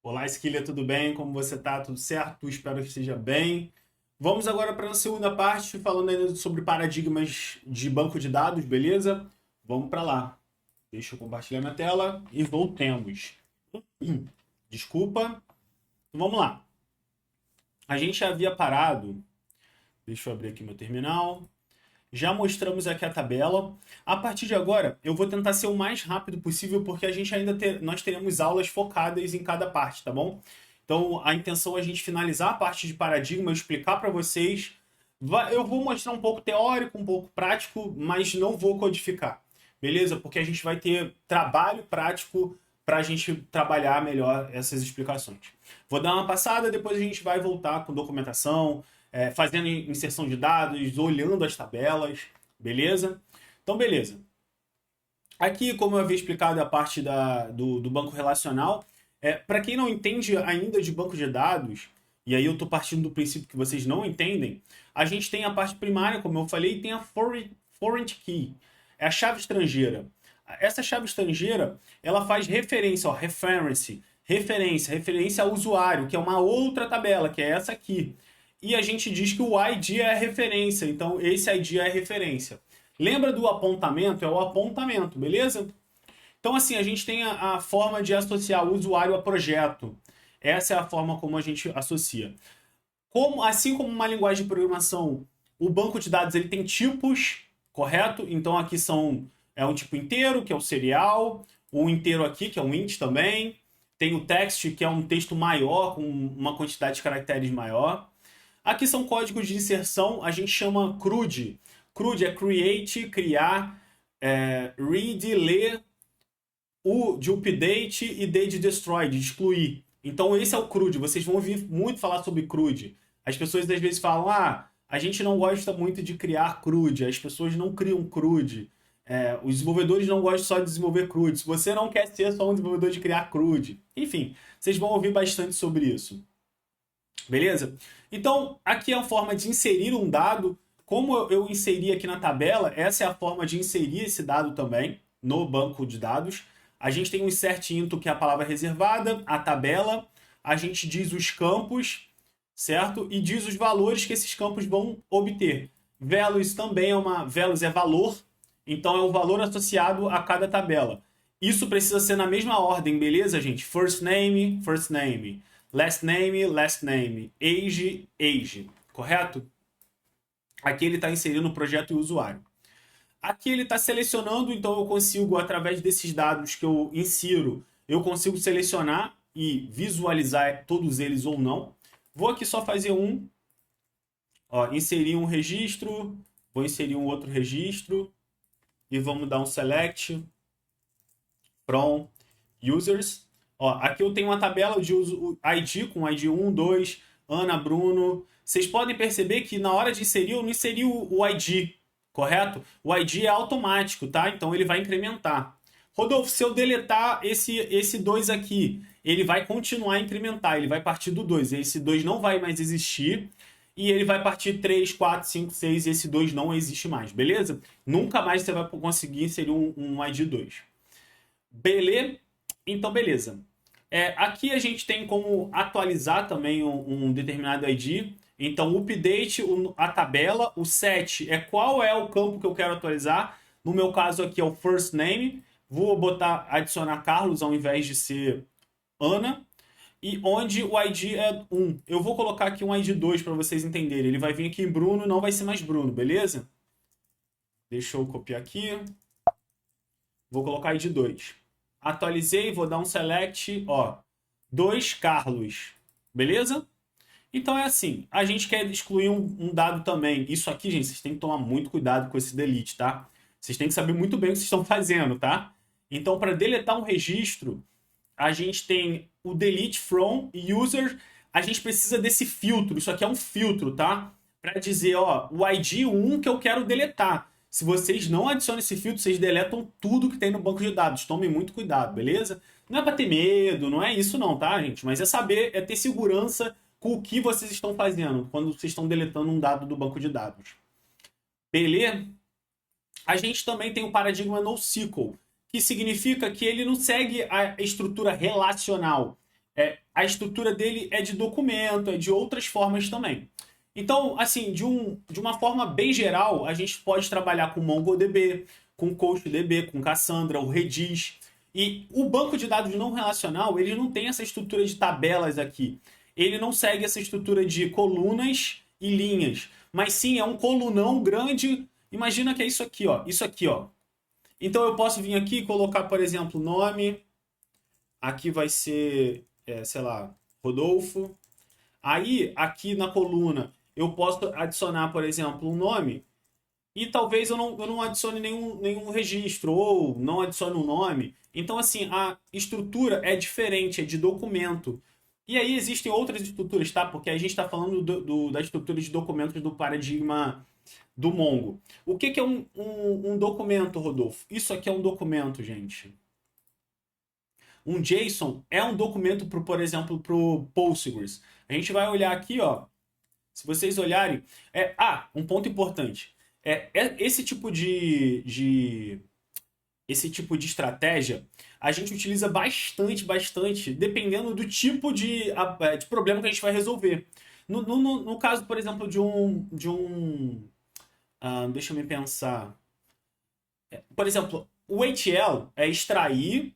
Olá, Esquilha, tudo bem? Como você tá? Tudo certo? Espero que esteja bem. Vamos agora para a segunda parte, falando ainda sobre paradigmas de banco de dados, beleza? Vamos para lá. Deixa eu compartilhar minha tela e voltemos. Desculpa. Vamos lá. A gente havia parado. Deixa eu abrir aqui meu terminal. Já mostramos aqui a tabela. A partir de agora, eu vou tentar ser o mais rápido possível, porque a gente nós teremos aulas focadas em cada parte, tá bom? Então, a intenção é a gente finalizar a parte de paradigma, explicar para vocês. Eu vou mostrar um pouco teórico, um pouco prático, mas não vou codificar, beleza? Porque a gente vai ter trabalho prático para a gente trabalhar melhor essas explicações. Vou dar uma passada, depois a gente vai voltar com documentação, fazendo inserção de dados, olhando as tabelas, beleza? Então, beleza. Aqui, como eu havia explicado, a parte do banco relacional. Para quem não entende ainda de banco de dados, e aí eu estou partindo do princípio que vocês não entendem, a gente tem a parte primária, como eu falei, e tem a foreign key, é a chave estrangeira. Essa chave estrangeira, ela faz referência, ó, referência ao usuário, que é uma outra tabela, que é essa aqui. E a gente diz que o ID é a referência, então esse ID é a referência. Lembra do apontamento? É o apontamento, beleza? Então, assim, a gente tem a forma de associar o usuário a projeto. Essa é a forma como a gente associa. Assim como uma linguagem de programação, o banco de dados ele tem tipos, correto? Então, aqui é um tipo inteiro, que é o serial, o inteiro aqui, que é um int também. Tem o text, que é um texto maior, com uma quantidade de caracteres maior. Aqui são códigos de inserção, a gente chama CRUD. CRUD é create, criar, read, ler, U de update e D de destroy, de excluir. Então esse é o CRUD, vocês vão ouvir muito falar sobre CRUD. As pessoas às vezes falam, a gente não gosta muito de criar CRUD, as pessoas não criam CRUD. Os desenvolvedores não gostam só de desenvolver CRUD. Se você não quer ser só um desenvolvedor de criar CRUD. Enfim, vocês vão ouvir bastante sobre isso. Beleza? Então, aqui é a forma de inserir um dado. Como eu inseri aqui na tabela, essa é a forma de inserir esse dado também no banco de dados. A gente tem um insert into, que é a palavra reservada, a tabela, a gente diz os campos, certo? E diz os valores que esses campos vão obter. Values também values é valor, então é o valor associado a cada tabela. Isso precisa ser na mesma ordem, beleza, gente? First name, first name. Last name, last name. Age, age. Correto? Aqui ele está inserindo o projeto e o usuário. Aqui ele está selecionando, então eu consigo, através desses dados que eu insiro, eu consigo selecionar e visualizar todos eles ou não. Vou aqui só fazer um. Ó, inserir um registro. Vou inserir um outro registro. E vamos dar um select from users. Ó, aqui eu tenho uma tabela de ID com ID 1, 2, Ana, Bruno. Vocês podem perceber que na hora de inserir, eu não inseri o ID, correto? O ID é automático, tá? Então ele vai incrementar. Rodolfo, se eu deletar esse 2 aqui, ele vai continuar a incrementar, ele vai partir do 2. Esse 2 não vai mais existir. E ele vai partir 3, 4, 5, 6, e esse 2 não existe mais, beleza? Nunca mais você vai conseguir inserir um ID 2. Beleza? Então, beleza. Aqui a gente tem como atualizar também um determinado ID. Então, update a tabela. O set é qual é o campo que eu quero atualizar. No meu caso aqui é o first name. Vou adicionar Carlos ao invés de ser Ana. E onde o ID é 1. Eu vou colocar aqui um ID 2 para vocês entenderem. Ele vai vir aqui em Bruno, não vai ser mais Bruno, beleza? Deixa eu copiar aqui. Vou colocar ID 2. Atualizei, vou dar um select, ó, 2 Carlos, beleza? Então é assim, a gente quer excluir um dado também. Isso aqui, gente, vocês têm que tomar muito cuidado com esse delete, tá? Vocês têm que saber muito bem o que vocês estão fazendo, tá? Então, para deletar um registro, a gente tem o delete from user. A gente precisa desse filtro. Isso aqui é um filtro, tá? Para dizer, ó, o ID 1 que eu quero deletar. Se vocês não adicionam esse filtro, vocês deletam tudo que tem no banco de dados. Tomem muito cuidado, beleza? Não é para ter medo, não é isso não, tá, gente? Mas é saber, é ter segurança com o que vocês estão fazendo quando vocês estão deletando um dado do banco de dados. Beleza? A gente também tem o paradigma NoSQL, que significa que ele não segue a estrutura relacional. A estrutura dele é de documento, é de outras formas também. Então, assim, de uma forma bem geral, a gente pode trabalhar com MongoDB, com CouchDB, com Cassandra, o Redis. E o banco de dados não relacional, ele não tem essa estrutura de tabelas aqui. Ele não segue essa estrutura de colunas e linhas, mas sim é um colunão grande. Imagina que é isso aqui, ó. Isso aqui, ó. Então eu posso vir aqui e colocar, por exemplo, nome. Aqui vai ser, sei lá, Rodolfo. Aí, aqui na coluna, eu posso adicionar, por exemplo, um nome. E talvez eu não adicione nenhum registro, ou não adicione um nome. Então, assim, a estrutura é diferente, é de documento. E aí existem outras estruturas, tá? Porque a gente está falando da estrutura de documentos do paradigma do Mongo. O que é um documento, Rodolfo? Isso aqui é um documento, gente. Um JSON é um documento, por exemplo, para o Postgres. A gente vai olhar aqui, ó. Se vocês olharem... um ponto importante. Esse tipo esse tipo de estratégia a gente utiliza bastante, dependendo do tipo de problema que a gente vai resolver. No caso, por exemplo, deixa eu me pensar. Por exemplo, o ETL é extrair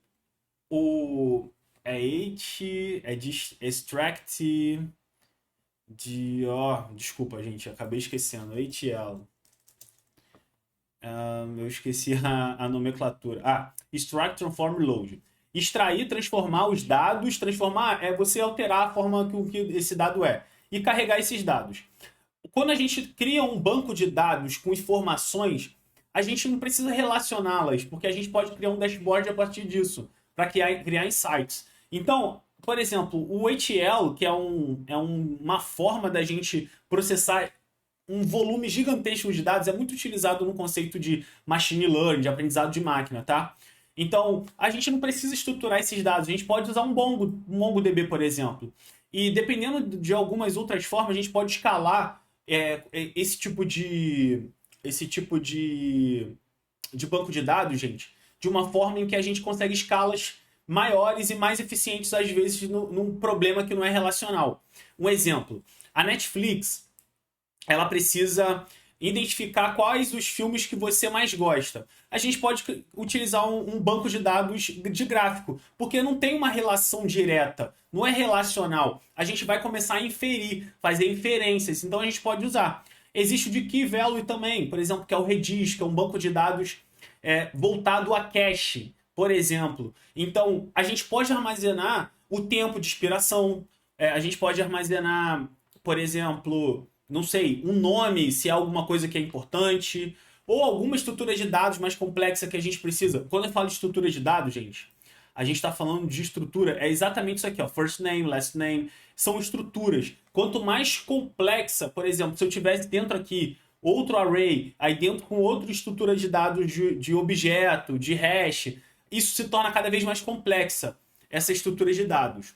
o... extract desculpa, gente, acabei esquecendo. ETL. Eu esqueci a nomenclatura. Extract, Transform, Load. Extrair, transformar os dados. Transformar é você alterar a forma que esse dado é. E carregar esses dados. Quando a gente cria um banco de dados com informações, a gente não precisa relacioná-las, porque a gente pode criar um dashboard a partir disso, para criar insights. Então, por exemplo, o ETL, que é uma forma da gente processar um volume gigantesco de dados, é muito utilizado no conceito de machine learning, de aprendizado de máquina, tá? Então, a gente não precisa estruturar esses dados, a gente pode usar um MongoDB, por exemplo. E dependendo de algumas outras formas, a gente pode escalar esse tipo de banco de dados, gente, de uma forma em que a gente consegue escalas maiores e mais eficientes, às vezes, num problema que não é relacional. Um exemplo, a Netflix, ela precisa identificar quais os filmes que você mais gosta. A gente pode utilizar um banco de dados de gráfico, porque não tem uma relação direta, não é relacional. A gente vai começar a inferir, fazer inferências, então a gente pode usar. Existe o de Key Value também, por exemplo, que é o Redis, que é um banco de dados voltado a cache, por exemplo. Então, a gente pode armazenar o tempo de expiração, a gente pode armazenar, por exemplo, não sei, um nome, se é alguma coisa que é importante, ou alguma estrutura de dados mais complexa que a gente precisa. Quando eu falo de estrutura de dados, gente, a gente está falando de estrutura, é exatamente isso aqui, ó, first name, last name, são estruturas. Quanto mais complexa, por exemplo, se eu tivesse dentro aqui outro array, aí dentro com outra estrutura de dados de objeto, de hash, isso se torna cada vez mais complexa, essa estrutura de dados.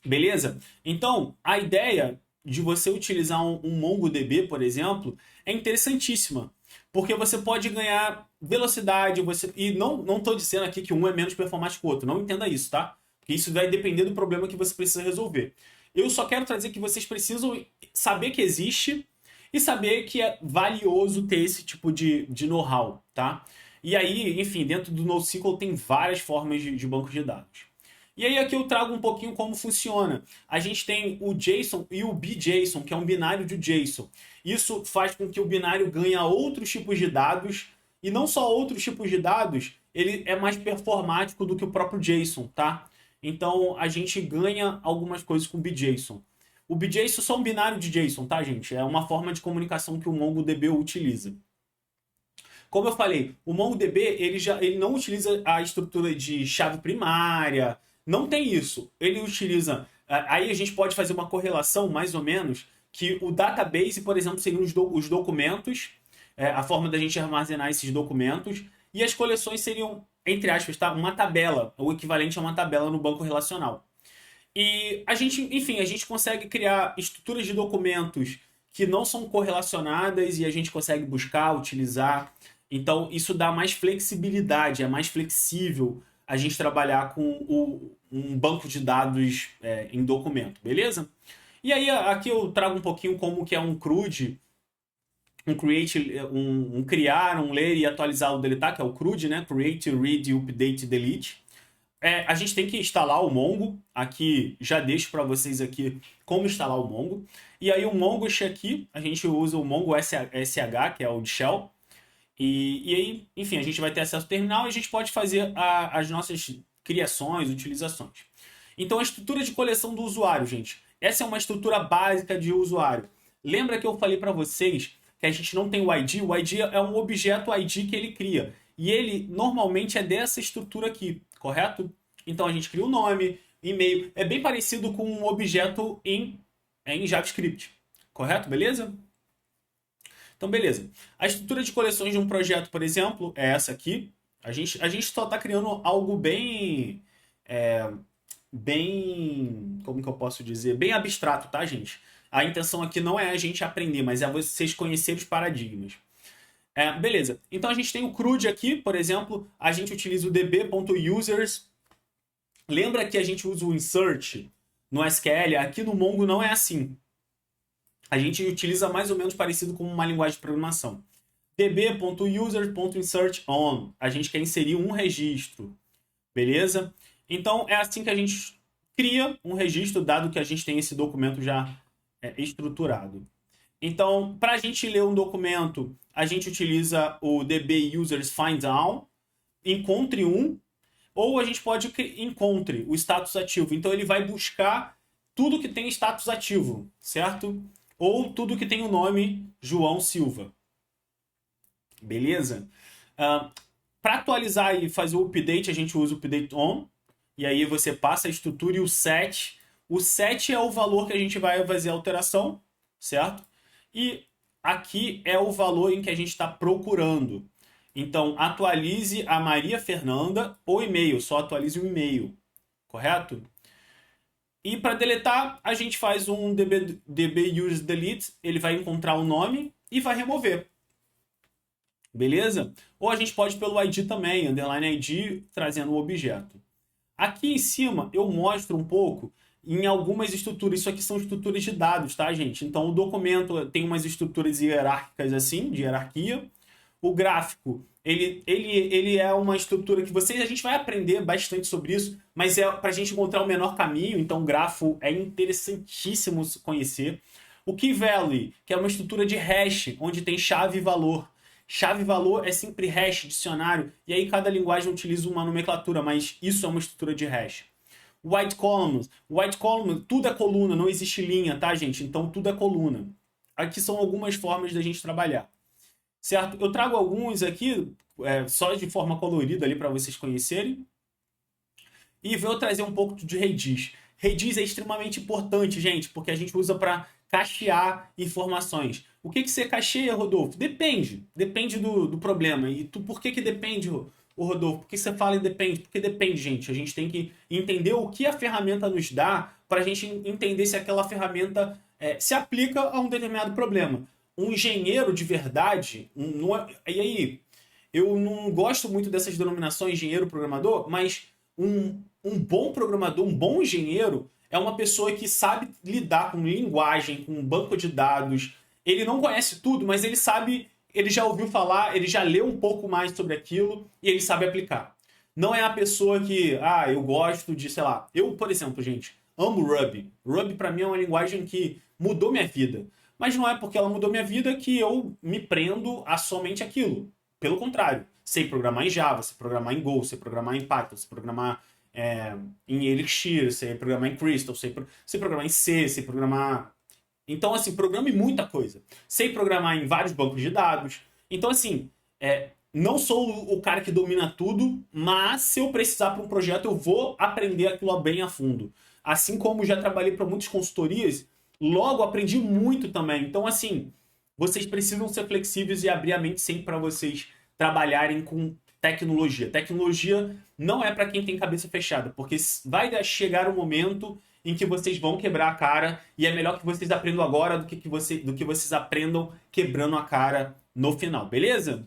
Beleza? Então, a ideia de você utilizar um MongoDB, por exemplo, é interessantíssima. Porque você pode ganhar velocidade, e não estou dizendo aqui que um é menos performante que o outro, não entenda isso, tá? Porque isso vai depender do problema que você precisa resolver. Eu só quero trazer que vocês precisam saber que existe e saber que é valioso ter esse tipo de know-how, tá? E aí, enfim, dentro do NoSQL tem várias formas de banco de dados. E aí aqui eu trago um pouquinho como funciona. A gente tem o JSON e o BJSON, que é um binário de JSON. Isso faz com que o binário ganhe outros tipos de dados, e não só outros tipos de dados, ele é mais performático do que o próprio JSON, tá? Então a gente ganha algumas coisas com o BJSON. O BJSON é só um binário de JSON, tá, gente? É uma forma de comunicação que o MongoDB utiliza. Como eu falei, o MongoDB ele não utiliza a estrutura de chave primária, não tem isso. Ele utiliza... Aí a gente pode fazer uma correlação, mais ou menos, que o database, por exemplo, seriam os documentos, a forma da gente armazenar esses documentos, e as coleções seriam, entre aspas, tá? Uma tabela, o equivalente a uma tabela no banco relacional. E a gente, enfim, a gente consegue criar estruturas de documentos que não são correlacionadas e a gente consegue buscar, utilizar. Então, isso dá mais flexibilidade, é mais flexível a gente trabalhar com um banco de dados em documento, beleza? E aí aqui eu trago um pouquinho como que é um CRUD, um criar, um ler e atualizar o deletar, que é o CRUD, né? Create, Read, Update, Delete. A gente tem que instalar o Mongo. Aqui, já deixo para vocês aqui como instalar o Mongo. E aí o Mongo aqui, a gente usa o Mongo SH, que é o de Shell. E aí, enfim, a gente vai ter acesso ao terminal e a gente pode fazer as nossas criações, utilizações. Então, a estrutura de coleção do usuário, gente. Essa é uma estrutura básica de usuário. Lembra que eu falei para vocês que a gente não tem o ID? O ID é um objeto ID que ele cria. E ele, normalmente, é dessa estrutura aqui, correto? Então, a gente cria o nome, e-mail. É bem parecido com um objeto em JavaScript, correto? Beleza? Então, beleza. A estrutura de coleções de um projeto, por exemplo, é essa aqui. A gente só está criando algo bem... como que eu posso dizer? Bem abstrato, tá, gente? A intenção aqui não é a gente aprender, mas é vocês conhecerem os paradigmas. Beleza. Então, a gente tem o CRUD aqui, por exemplo. A gente utiliza o db.users. Lembra que a gente usa o insert no SQL? Aqui no Mongo não é assim. A gente utiliza mais ou menos parecido com uma linguagem de programação. db.user.insert_on. A gente quer inserir um registro. Beleza? Então, é assim que a gente cria um registro, dado que a gente tem esse documento já estruturado. Então, para a gente ler um documento, a gente utiliza o db_users_find_all, encontre um, ou a gente pode encontre o status ativo. Então, ele vai buscar tudo que tem status ativo, certo? Ou tudo que tem o nome João Silva. Beleza? Para atualizar e fazer o update, a gente usa o update on. E aí você passa a estrutura e o set. O set é o valor que a gente vai fazer a alteração, certo? E aqui é o valor em que a gente está procurando. Então, atualize a Maria Fernanda o e-mail. Só atualize o e-mail, correto? E para deletar, a gente faz um db_useDelete. Ele vai encontrar o nome e vai remover. Beleza? Ou a gente pode pelo ID também, underline ID, trazendo o objeto. Aqui em cima eu mostro um pouco em algumas estruturas. Isso aqui são estruturas de dados, tá, gente? Então o documento tem umas estruturas hierárquicas assim, de hierarquia. O gráfico, ele é uma estrutura que a gente vai aprender bastante sobre isso, mas é para a gente encontrar o menor caminho. Então o grafo é interessantíssimo conhecer. O key value, que é uma estrutura de hash, onde tem chave e valor. Chave e valor é sempre hash, dicionário, e aí cada linguagem utiliza uma nomenclatura, mas isso é uma estrutura de hash. White columns, tudo é coluna, não existe linha, tá, gente? Então tudo é coluna. Aqui são algumas formas da gente trabalhar, certo? Eu trago alguns aqui, só de forma colorida ali para vocês conhecerem. E vou trazer um pouco de Redis. Redis é extremamente importante, gente, porque a gente usa para cachear informações. O que você cacheia, Rodolfo? Depende do problema. E por que depende, Rodolfo? Por que você fala e depende? Porque depende, gente. A gente tem que entender o que a ferramenta nos dá para a gente entender se aquela ferramenta se aplica a um determinado problema. Um engenheiro de verdade, e aí, eu não gosto muito dessas denominações engenheiro-programador, mas um bom programador, um bom engenheiro, é uma pessoa que sabe lidar com linguagem, com banco de dados. Ele não conhece tudo, mas ele sabe, ele já ouviu falar, ele já leu um pouco mais sobre aquilo e ele sabe aplicar. Não é a pessoa que, eu gosto de, sei lá, eu, por exemplo, gente, amo Ruby. Ruby para mim é uma linguagem que mudou minha vida. Mas não é porque ela mudou minha vida que eu me prendo a somente aquilo. Pelo contrário, sei programar em Java, sei programar em Go, sei programar em Python, sei programar em Elixir, sei programar em Crystal, sei programar em C, sei programar... Então, assim, programe muita coisa. Sei programar em vários bancos de dados. Então, assim, não sou o cara que domina tudo, mas se eu precisar para um projeto, eu vou aprender aquilo bem a fundo. Assim como já trabalhei para muitas consultorias, logo aprendi muito também. Então, assim, vocês precisam ser flexíveis e abrir a mente sempre para vocês trabalharem com tecnologia. Tecnologia não é para quem tem cabeça fechada, porque vai chegar um momento em que vocês vão quebrar a cara e é melhor que vocês aprendam agora do que vocês aprendam quebrando a cara no final, beleza?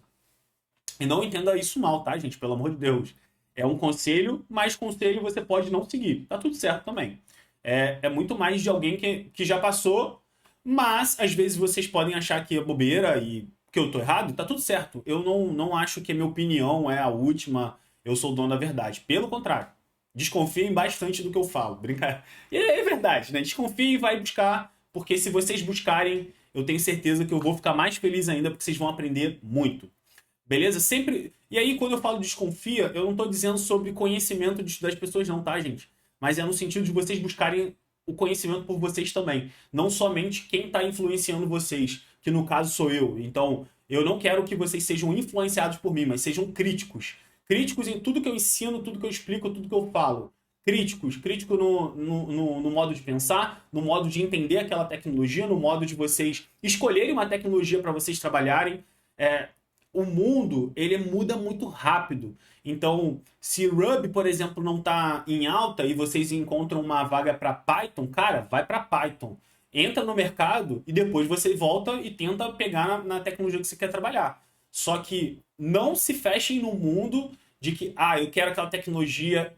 E não entenda isso mal, tá, gente? Pelo amor de Deus. É um conselho, mas conselho você pode não seguir. Tá tudo certo também. É muito mais de alguém que já passou, mas às vezes vocês podem achar que é bobeira e que eu tô errado. Tá tudo certo. Eu não acho que a minha opinião é a última, eu sou o dono da verdade. Pelo contrário. Desconfiem bastante do que eu falo. Brincar. E é verdade, né? Desconfiem e vai buscar, porque se vocês buscarem, eu tenho certeza que eu vou ficar mais feliz ainda, porque vocês vão aprender muito. Beleza? Sempre. E aí, quando eu falo desconfia, eu não tô dizendo sobre conhecimento das pessoas, não, tá, gente? Mas é no sentido de vocês buscarem o conhecimento por vocês também. Não somente quem está influenciando vocês, que no caso sou eu. Então, eu não quero que vocês sejam influenciados por mim, mas sejam críticos. Críticos em tudo que eu ensino, tudo que eu explico, tudo que eu falo. Críticos, crítico no modo de pensar, no modo de entender aquela tecnologia, no modo de vocês escolherem uma tecnologia para vocês trabalharem. O mundo, ele muda muito rápido. Então, se Ruby, por exemplo, não está em alta e vocês encontram uma vaga para Python, cara, vai para Python. Entra no mercado e depois você volta e tenta pegar na tecnologia que você quer trabalhar. Só que não se fechem no mundo de que, eu quero aquela tecnologia,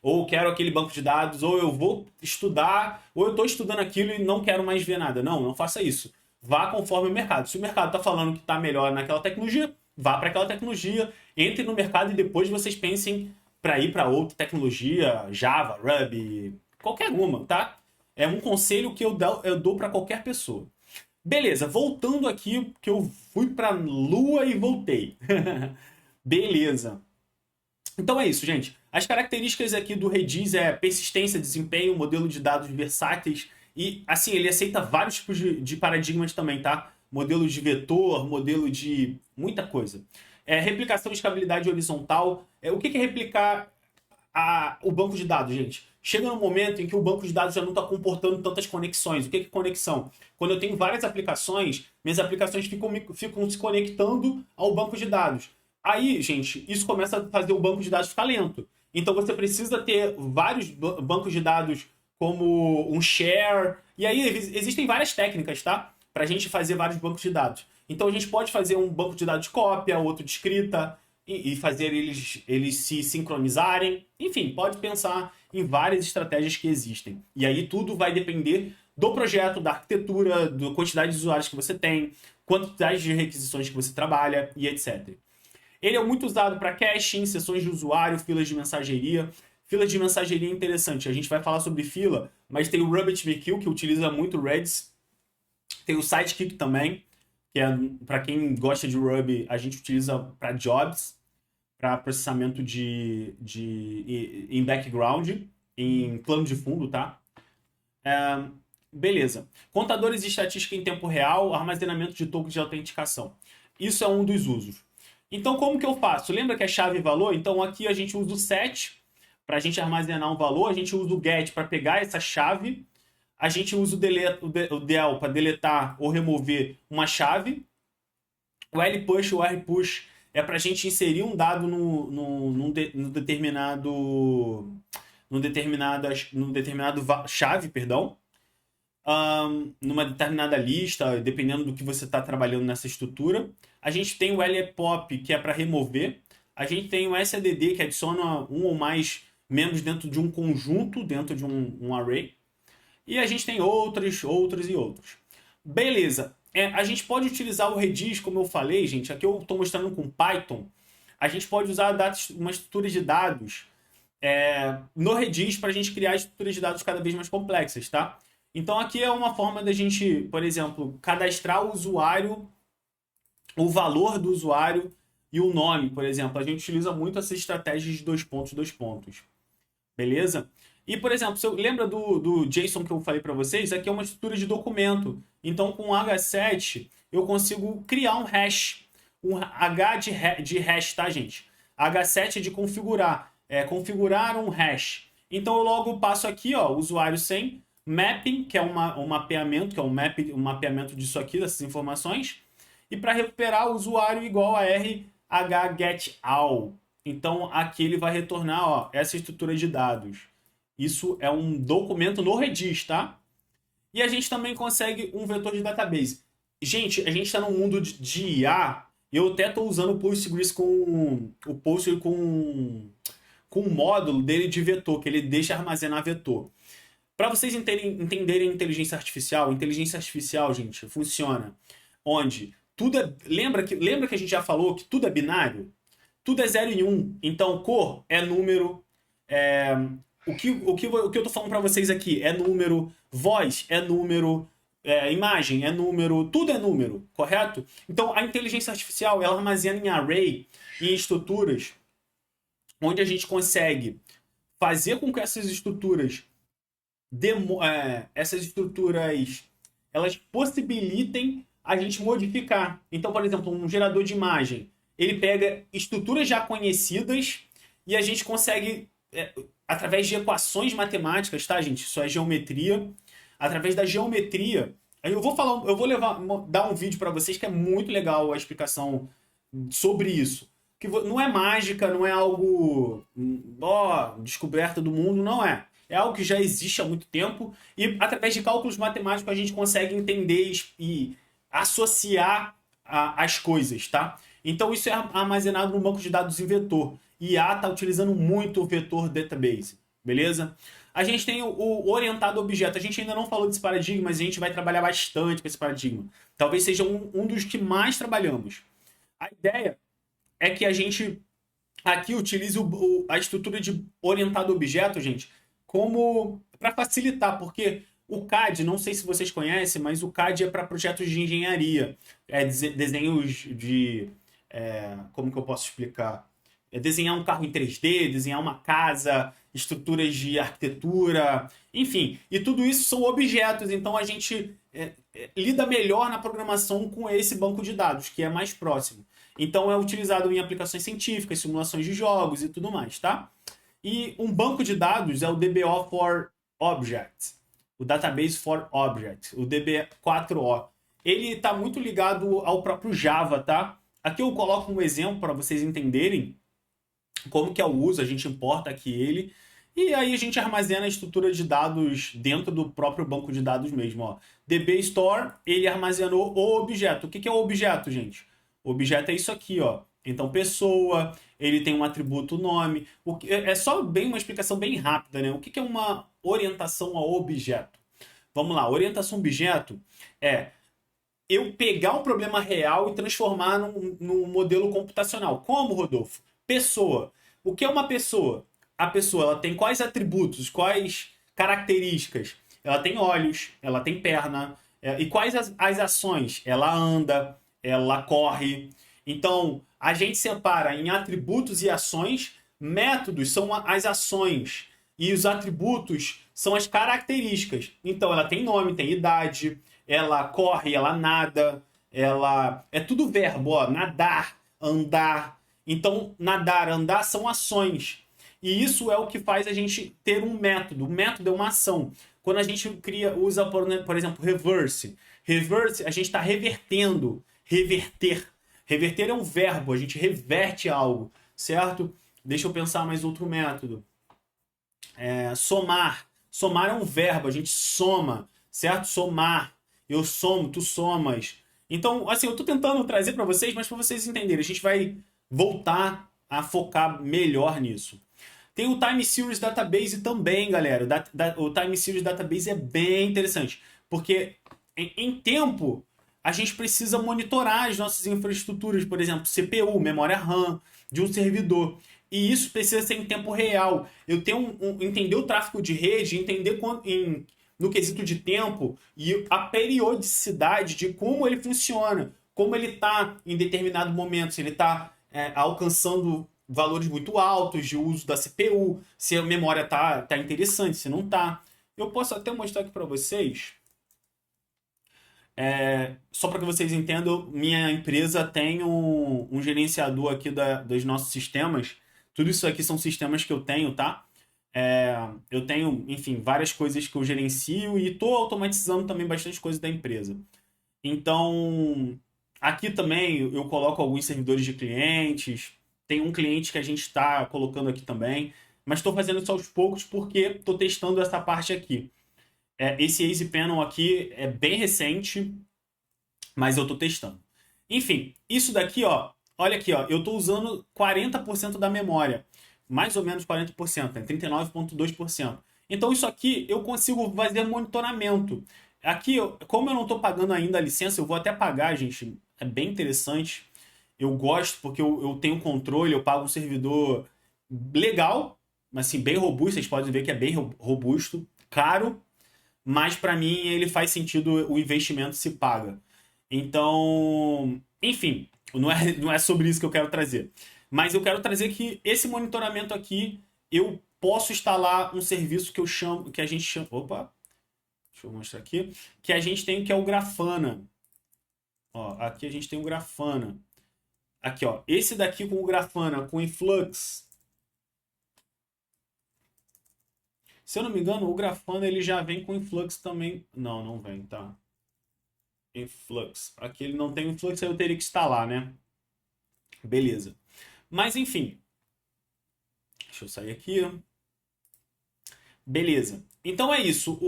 ou eu quero aquele banco de dados, ou eu vou estudar, ou eu estou estudando aquilo e não quero mais ver nada. Não faça isso. Vá conforme o mercado. Se o mercado está falando que está melhor naquela tecnologia, vá para aquela tecnologia, entre no mercado e depois vocês pensem para ir para outra tecnologia, Java, Ruby, qualquer uma, tá? É um conselho que eu dou para qualquer pessoa. Beleza, voltando aqui, que eu fui para Lua e voltei. Beleza. Então é isso, gente. As características aqui do Redis é persistência, desempenho, modelo de dados versáteis e, assim, ele aceita vários tipos de paradigmas também, tá? Modelo de vetor, modelo de muita coisa. Replicação e escalabilidade horizontal. O que é replicar o banco de dados, gente? Chega no momento em que o banco de dados já não está comportando tantas conexões. O que é conexão? Quando eu tenho várias aplicações, minhas aplicações ficam se conectando ao banco de dados. Aí, gente, isso começa a fazer o banco de dados ficar lento. Então você precisa ter vários bancos de dados como um share. E aí existem várias técnicas, tá? Para a gente fazer vários bancos de dados. Então a gente pode fazer um banco de dados de cópia, outro de escrita, e fazer eles se sincronizarem. Enfim, pode pensar em várias estratégias que existem. E aí tudo vai depender do projeto, da arquitetura, da quantidade de usuários que você tem, quantidade de requisições que você trabalha e etc. Ele é muito usado para caching, sessões de usuário, filas de mensageria. Filas de mensageria é interessante. A gente vai falar sobre fila, mas tem o RabbitMQ, que utiliza muito Redis. Tem o Sidekick também, que é para quem gosta de Ruby, a gente utiliza para jobs, para processamento em background, em plano de fundo, tá? Beleza. Contadores de estatística em tempo real, armazenamento de tokens de autenticação. Isso é um dos usos. Então, como que eu faço? Lembra que é chave e valor? Então, aqui a gente usa o set para a gente armazenar um valor, a gente usa o get para pegar essa chave, a gente usa o del para deletar ou remover uma chave, o lpush ou rpush é para a gente inserir um dado num determinado chave, perdão, numa determinada lista, dependendo do que você está trabalhando nessa estrutura. A gente tem o lpop, que é para remover. A gente tem o sadd, que adiciona um ou mais membros dentro de um conjunto, dentro de um array. E a gente tem outros. Beleza. A gente pode utilizar o Redis, como eu falei, gente. Aqui eu estou mostrando com Python. A gente pode usar uma estrutura de dados no Redis para a gente criar estruturas de dados cada vez mais complexas, tá? Então aqui é uma forma da gente, por exemplo, cadastrar o usuário, o valor do usuário e o nome, por exemplo. A gente utiliza muito essas estratégias de 2 pontos. Beleza? E, por exemplo, lembra do JSON que eu falei para vocês? Aqui é uma estrutura de documento. Então, com H7, eu consigo criar um hash. Um H de hash, tá, gente? H7 é de configurar. Configurar um hash. Então, eu logo passo aqui, ó, usuário sem mapping, que é um mapeamento, que é um mapeamento disso aqui, dessas informações. E para recuperar o usuário igual a rhgetAll. Então, aqui ele vai retornar, ó, essa estrutura de dados. Isso é um documento no Redis, tá? E a gente também consegue um vetor de database. Gente, a gente está num mundo de IA. Eu até estou usando o Postgres com com o módulo dele de vetor, que ele deixa armazenar vetor. Para vocês entenderem inteligência artificial, gente, funciona onde tudo é... Lembra que a gente já falou que tudo é binário? Tudo é 0 e 1. Então, cor é número. O que eu tô falando para vocês aqui é número. Voz é número. Imagem é número. Tudo é número, correto? Então, a inteligência artificial, ela armazena em array, em estruturas, onde a gente consegue fazer com que essas estruturas elas possibilitem a gente modificar. Então, por exemplo, um gerador de imagem, ele pega estruturas já conhecidas e a gente consegue, através de equações matemáticas, tá, gente? Isso é geometria. Através da geometria, eu vou dar um vídeo para vocês que é muito legal a explicação sobre isso. Que não é mágica, não é algo descoberta do mundo, não é. É algo que já existe há muito tempo e através de cálculos matemáticos a gente consegue entender e associar as coisas, tá? Então isso é armazenado no banco de dados em vetor. IA está utilizando muito o vetor database, beleza? A gente tem o orientado a objeto. A gente ainda não falou desse paradigma, mas a gente vai trabalhar bastante com esse paradigma. Talvez seja um dos que mais trabalhamos. A ideia é que a gente aqui utilize a estrutura de orientado a objeto, gente, como para facilitar, porque o CAD, não sei se vocês conhecem, mas o CAD é para projetos de engenharia, desenhos de... como que eu posso explicar? Desenhar um carro em 3D, desenhar uma casa, estruturas de arquitetura, enfim. E tudo isso são objetos, então a gente lida melhor na programação com esse banco de dados, que é mais próximo. Então é utilizado em aplicações científicas, simulações de jogos e tudo mais, tá? E um banco de dados é o DBO for Objects, o Database for Objects, o DB4O. Ele está muito ligado ao próprio Java, tá? Aqui eu coloco um exemplo para vocês entenderem como que é o uso, a gente importa aqui ele, e aí a gente armazena a estrutura de dados dentro do próprio banco de dados mesmo. Ó. DB Store, ele armazenou o objeto. O que é o objeto, gente? O objeto é isso aqui, ó. Então, pessoa, ele tem um atributo nome. É só uma explicação bem rápida, né? O que é uma orientação ao objeto? Vamos lá, orientação ao objeto é eu pegar um problema real e transformar num modelo computacional. Como, Rodolfo? Pessoa. O que é uma pessoa? A pessoa ela tem quais atributos, quais características? Ela tem olhos, ela tem perna. E quais as ações? Ela anda, ela corre. Então, a gente separa em atributos e ações. Métodos são as ações. E os atributos são as características. Então, ela tem nome, tem idade, ela corre, ela nada, é tudo verbo, ó, nadar, andar. Então, nadar, andar são ações. E isso é o que faz a gente ter um método. O método é uma ação. Quando a gente usa, por exemplo, reverse. Reverse, a gente está revertendo. Reverter. Reverter é um verbo, a gente reverte algo, certo? Deixa eu pensar mais outro método. Somar. Somar é um verbo, a gente soma, certo? Somar. Eu somo, tu somas. Então, assim, eu estou tentando trazer para vocês, mas para vocês entenderem, a gente vai voltar a focar melhor nisso. Tem o Time Series Database também, galera. O Time Series Database é bem interessante, porque em tempo a gente precisa monitorar as nossas infraestruturas, por exemplo, CPU, memória RAM de um servidor. E isso precisa ser em tempo real. Eu tenho entender o tráfego de rede, entender no quesito de tempo e a periodicidade de como ele funciona, como ele está em determinado momento, se ele está alcançando valores muito altos de uso da CPU, se a memória tá interessante, se não tá. Eu posso até mostrar aqui para vocês, só para que vocês entendam, minha empresa tem um gerenciador aqui dos nossos sistemas. Tudo isso aqui são sistemas que eu tenho, tá? Eu tenho, enfim, várias coisas que eu gerencio e estou automatizando também bastante coisa da empresa. Então, aqui também eu coloco alguns servidores de clientes. Tem um cliente que a gente está colocando aqui também. Mas estou fazendo isso aos poucos porque estou testando essa parte aqui. Esse Easy Panel aqui é bem recente, mas eu estou testando. Enfim, isso daqui, ó, olha aqui, ó, eu estou usando 40% da memória. mais ou menos 40%, né? 39,2%. Então isso aqui eu consigo fazer monitoramento. Aqui, como eu não estou pagando ainda a licença, eu vou até pagar, gente. É bem interessante. Eu gosto porque eu tenho controle, eu pago um servidor legal, mas assim, bem robusto. Vocês podem ver que é bem robusto, caro, mas para mim ele faz sentido, o investimento se paga. Então, enfim, não é sobre isso que eu quero trazer. Mas eu quero trazer que esse monitoramento aqui, eu posso instalar um serviço que eu chamo, que a gente chama, opa, deixa eu mostrar aqui, que a gente tem, que é o Grafana. Ó, aqui a gente tem o Grafana. Aqui, ó, esse daqui com o Grafana, com Influx. Se eu não me engano, o Grafana ele já vem com Influx também. Não, não vem, tá? Influx. Aqui ele não tem Influx, aí eu teria que instalar, né? Beleza. Mas enfim. Deixa eu sair aqui. Beleza. Então é isso.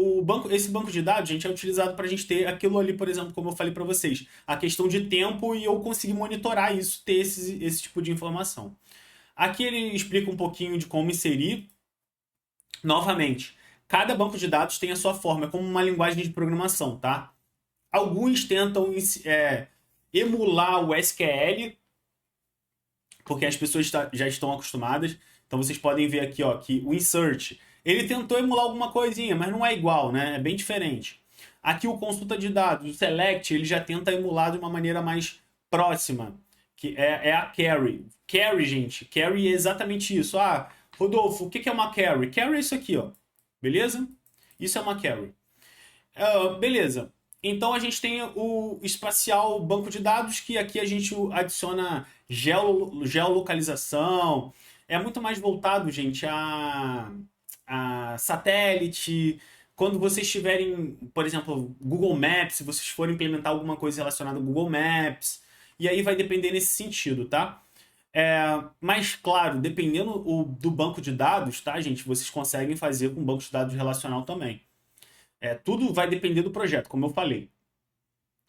Esse banco de dados, gente, é utilizado para a gente ter aquilo ali, por exemplo, como eu falei para vocês, a questão de tempo e eu conseguir monitorar isso, ter esse tipo de informação. Aqui ele explica um pouquinho de como inserir. Novamente, cada banco de dados tem a sua forma, é como uma linguagem de programação, tá? Alguns tentam emular o SQL, porque as pessoas já estão acostumadas. Então vocês podem ver aqui, ó, que o insert, ele tentou emular alguma coisinha, mas não é igual, né? É bem diferente. Aqui o consulta de dados, o select, ele já tenta emular de uma maneira mais próxima, que é a carry. Carry, gente, carry é exatamente isso. Ah, Rodolfo, o que é uma carry? Carry é isso aqui, ó. Beleza? Isso é uma carry. Beleza. Então a gente tem o espacial banco de dados, que aqui a gente adiciona geolocalização. É muito mais voltado, gente, a satélite. Quando vocês tiverem, por exemplo, Google Maps, se vocês forem implementar alguma coisa relacionada ao Google Maps, e aí vai depender nesse sentido, tá? Mas, claro, dependendo do banco de dados, tá, gente? Vocês conseguem fazer com banco de dados relacional também. Tudo vai depender do projeto, como eu falei.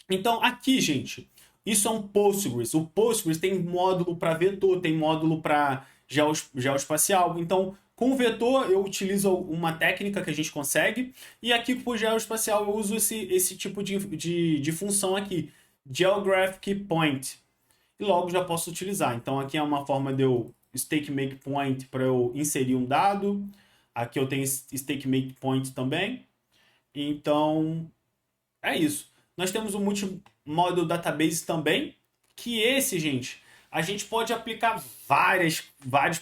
Então, aqui, gente, isso é um Postgres. O Postgres tem módulo para vetor, tem módulo para geoespacial. Então, com o vetor, eu utilizo uma técnica que a gente consegue. E aqui, com o geoespacial, eu uso esse tipo de função aqui, Geographic Point. E logo já posso utilizar. Então, aqui é uma forma de eu stake make point para eu inserir um dado. Aqui eu tenho stake make point também. Então, é isso. Nós temos o Multimodel Database também, que esse, gente, a gente pode aplicar vários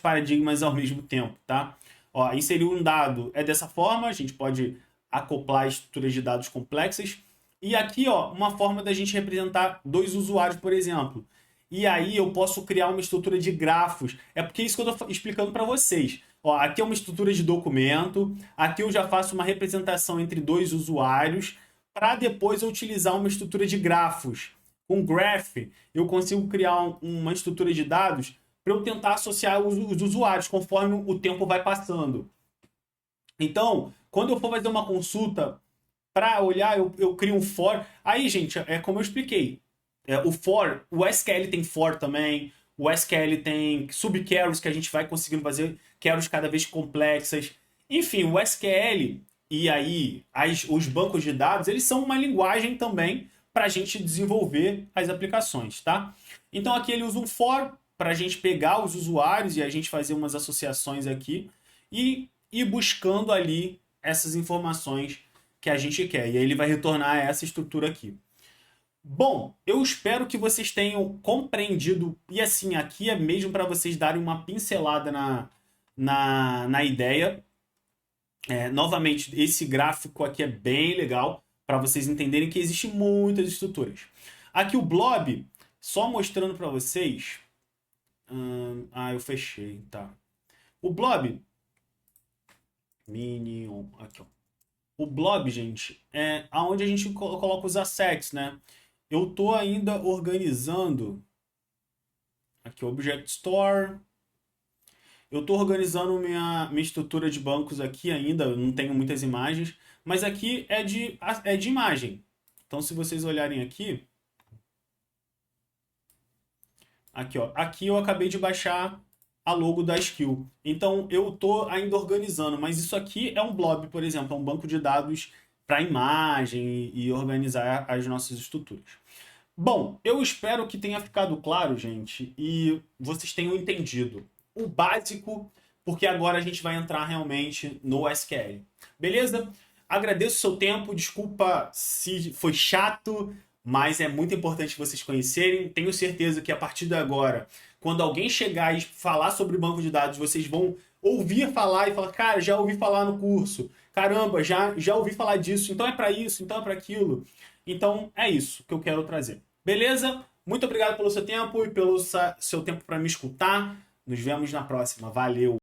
paradigmas ao mesmo tempo, tá? Ó, inserir um dado é dessa forma, a gente pode acoplar estruturas de dados complexas. E aqui, ó, uma forma da gente representar dois usuários, por exemplo. E aí eu posso criar uma estrutura de grafos. É porque é isso que eu estou explicando para vocês. Ó, aqui é uma estrutura de documento. Aqui eu já faço uma representação entre dois usuários para depois eu utilizar uma estrutura de grafos. Com Graph, eu consigo criar uma estrutura de dados para eu tentar associar os usuários conforme o tempo vai passando. Então, quando eu for fazer uma consulta para olhar, eu crio um for. Aí, gente, é como eu expliquei. O for, o SQL tem for também. O SQL tem subqueries que a gente vai conseguindo fazer queries cada vez complexas. Enfim, o SQL e aí os bancos de dados, eles são uma linguagem também para a gente desenvolver as aplicações, tá? Então aqui ele usa um for para a gente pegar os usuários e a gente fazer umas associações aqui e ir buscando ali essas informações que a gente quer. E aí ele vai retornar essa estrutura aqui. Bom, eu espero que vocês tenham compreendido. E assim, aqui é mesmo para vocês darem uma pincelada na ideia. Novamente, esse gráfico aqui é bem legal para vocês entenderem que existem muitas estruturas. Aqui o Blob, só mostrando para vocês. Eu fechei, tá. O Blob. Minion. Aqui, ó. O Blob, gente, é onde a gente coloca os assets, né? Eu tô ainda organizando. Aqui, Object Store. Eu estou organizando minha estrutura de bancos aqui ainda, eu não tenho muitas imagens, mas aqui é de imagem. Então, se vocês olharem aqui, ó, aqui eu acabei de baixar a logo da skill. Então eu estou ainda organizando, mas isso aqui é um blob, por exemplo, é um banco de dados para imagem e organizar as nossas estruturas. Bom, eu espero que tenha ficado claro, gente, e vocês tenham entendido o básico, porque agora a gente vai entrar realmente no SQL. Beleza? Agradeço o seu tempo, desculpa se foi chato, mas é muito importante vocês conhecerem. Tenho certeza que a partir de agora, quando alguém chegar e falar sobre banco de dados, vocês vão ouvir falar e falar, cara, já ouvi falar no curso, caramba, já ouvi falar disso, então é para isso, então é para aquilo. Então é isso que eu quero trazer. Beleza? Muito obrigado pelo seu tempo e pelo seu tempo para me escutar. Nos vemos na próxima. Valeu!